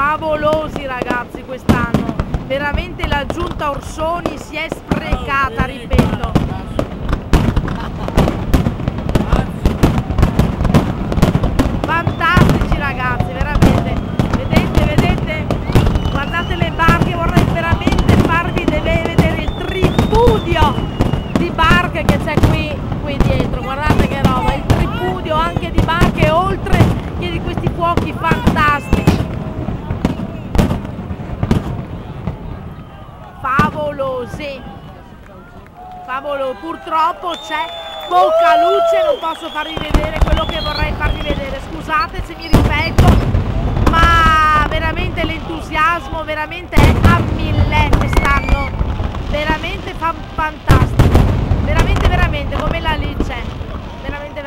favolosi ragazzi quest'anno, veramente la giunta Orsoni si è sprecata, ripeto. Fantastici ragazzi, veramente, vedete, guardate le barche, vorrei veramente farvi vedere il tripudio di barche che c'è qui dietro, guardate che roba, il tripudio anche di barche, oltre che di questi fuochi fantastici. Favolosi, purtroppo c'è poca luce, non posso farvi vedere quello che vorrei farvi vedere, scusate se mi ripeto, ma veramente l'entusiasmo veramente è a 1000 quest'anno, veramente fantastico, veramente come la Alice, veramente.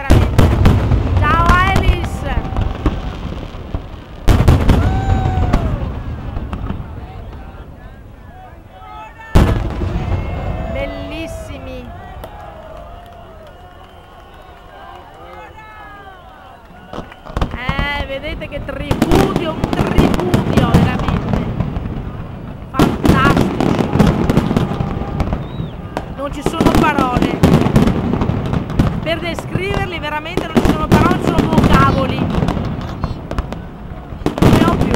Ciao Alice! Bellissimi. Vedete che tripudio, un tripudio veramente fantastici, non ci sono parole per descriverli, veramente non ci sono parole, sono vocaboli, non ne ho più.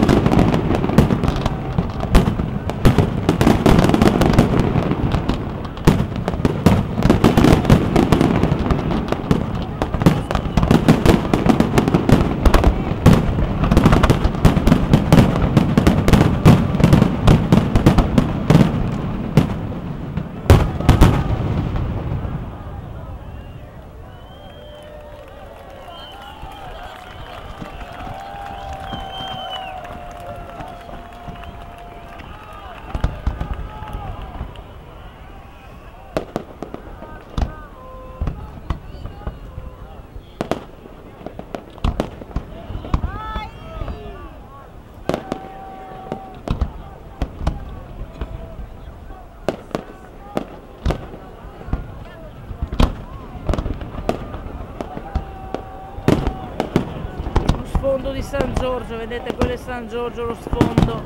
Sfondo di San Giorgio, vedete quello è San Giorgio, lo sfondo,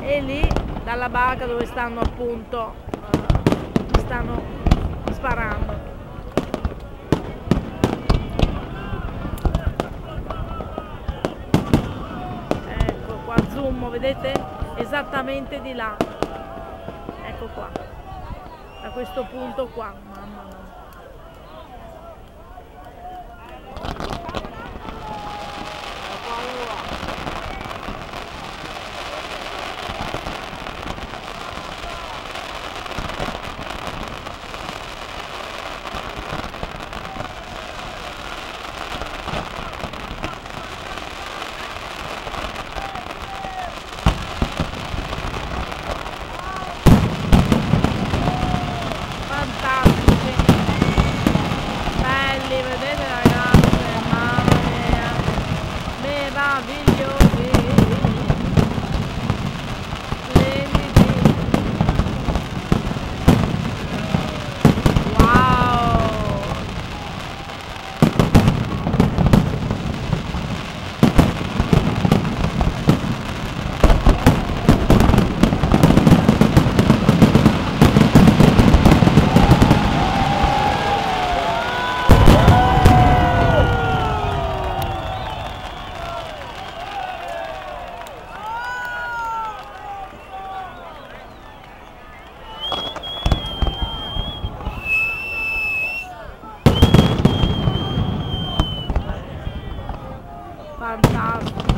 e lì dalla barca dove stanno appunto stanno sparando. Ecco qua, zoom, vedete esattamente di là, ecco qua, da questo punto qua, mamma mia. Fantastico.